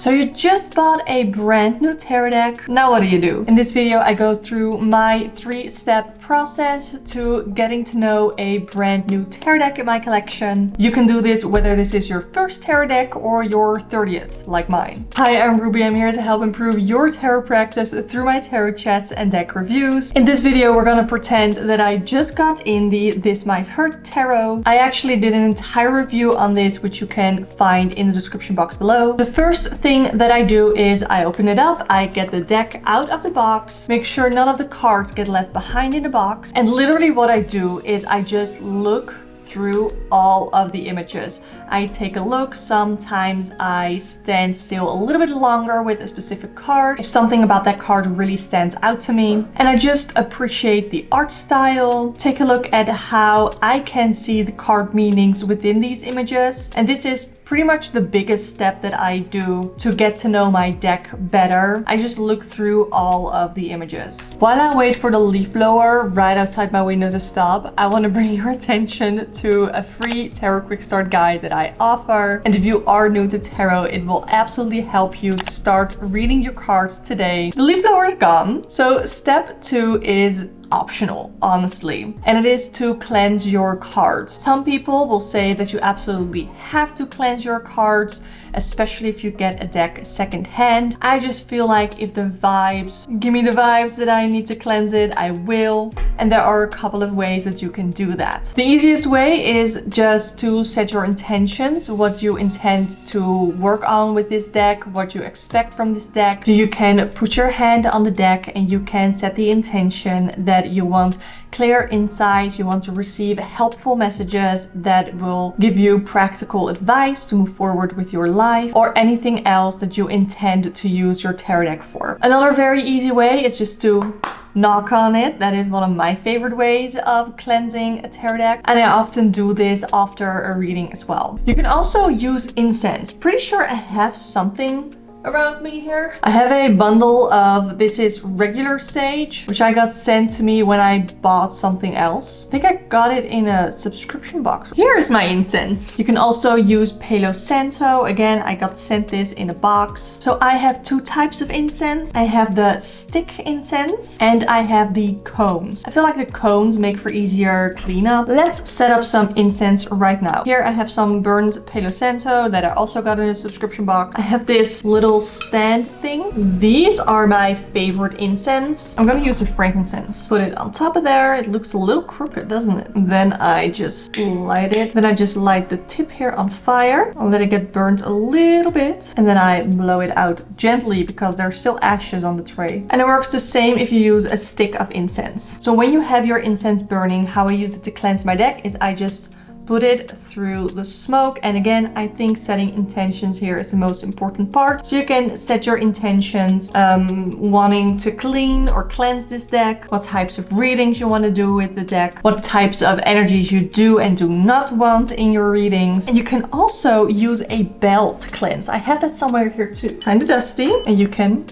So you just bought a brand new tarot deck. Now what do? In this video, I go through my 3-step process to getting to know a brand new tarot deck in my collection. You can do this whether this is your first tarot deck or your 30th, like mine. Hi, I'm Ruby. I'm here to help improve your tarot practice through my tarot chats and deck reviews. In this video, we're gonna pretend that I just got in the This Might Hurt tarot. I actually did an entire review on this, which you can find in the description box below. The first thing that I do is I open it up, I get the deck out of the box, make sure none of the cards get left behind in the box. And literally what I do is I just look through all of the images. I take a look. Sometimes I stand still a little bit longer with a specific card if something about that card really stands out to me, and I just appreciate the art style, take a look at how I can see the card meanings within these images. And this is pretty much the biggest step that I do to get to know my deck better. I just look through all of the images. While I wait for the leaf blower right outside my window to stop, I want to bring your attention to a free tarot quick start guide that I offer. And if you are new to tarot, it will absolutely help you to start reading your cards today. The leaf blower is gone. So step 2 is optional, honestly, and it is to cleanse your cards. Some people will say that you absolutely have to cleanse your cards, especially if you get a deck secondhand. I just feel like if the vibes give me the vibes that I need to cleanse it, I will. And there are a couple of ways that you can do that. The easiest way is just to set your intentions, what you intend to work on with this deck, what you expect from this deck. So you can put your hand on the deck and you can set the intention that you want clear insights, you want to receive helpful messages that will give you practical advice to move forward with your life, or anything else that you intend to use your tarot deck for. Another very easy way is just to knock on it. That is one of my favorite ways of cleansing a tarot deck, and I often do this after a reading as well. You can also use incense. Pretty sure I have something around me here. I have a bundle of, this is regular sage, which I got sent to me when I bought something else. I think I got it in a subscription box. Here is my incense. You can also use Palo Santo. Again, I got sent this in a box. So I have 2 types of incense. I have the stick incense and I have the cones. I feel like the cones make for easier cleanup. Let's set up some incense right now. Here I have some burned Palo Santo that I also got in a subscription box. I have this little stand thing. These are my favorite incense. I'm gonna use the frankincense. Put it on top of there. It looks a little crooked, doesn't it? And then I just light it. Then I just light the tip here on fire. I'll let it get burnt a little bit. And then I blow it out gently because there's still ashes on the tray. And it works the same if you use a stick of incense. So when you have your incense burning, how I use it to cleanse my deck is I just put it through the smoke. And again, I think setting intentions here is the most important part. So you can set your intentions, wanting to clean or cleanse this deck, what types of readings you want to do with the deck, what types of energies you do and do not want in your readings. And you can also use a bell to cleanse. I have that somewhere here too. Kind of dusty, and you can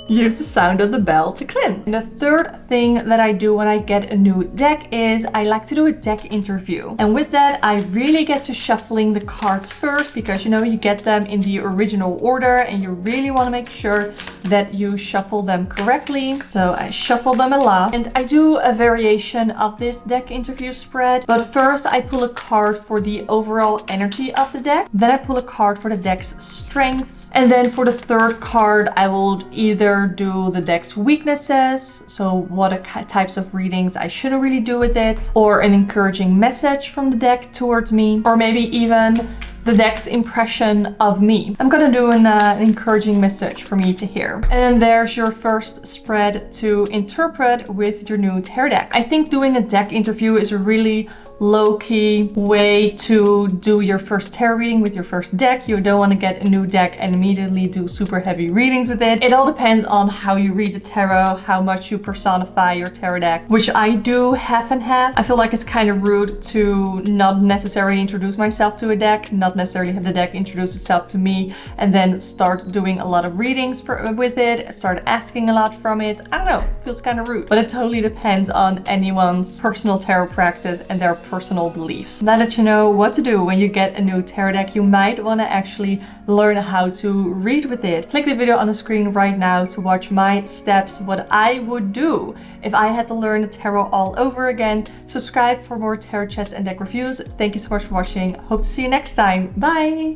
use the sound of the bell to cleanse. And the third thing that I do when I get a new deck is I like to do a deck interview. And with that, I really get to shuffling the cards first, because you know, you get them in the original order and you really want to make sure that you shuffle them correctly. So I shuffle them a lot, and I do a variation of this deck interview spread. But first I pull a card for the overall energy of the deck. Then I pull a card for the deck's strengths. And then for the third card, I will either do the deck's weaknesses, so what types of readings I shouldn't really do with it, or an encouraging message from the deck towards me, or maybe even the deck's impression of me. I'm gonna do an encouraging message for me to hear. And then there's your first spread to interpret with your new tarot deck. I think doing a deck interview is a really low-key way to do your first tarot reading with your first deck. You don't want to get a new deck and immediately do super heavy readings with it. It all depends on how you read the tarot, how much you personify your tarot deck, which I do half and half. I feel like it's kind of rude to not necessarily introduce myself to a deck, not necessarily have the deck introduce itself to me, and then start doing a lot of readings with it, start asking a lot from it. I don't know, it feels kind of rude, but it totally depends on anyone's personal tarot practice and their personal beliefs. Now that you know what to do when you get a new tarot deck, you might want to actually learn how to read with it. Click the video on the screen right now to watch my steps, what I would do if I had to learn the tarot all over again. Subscribe for more tarot chats and deck reviews. Thank you so much for watching. Hope to see you next time. Bye!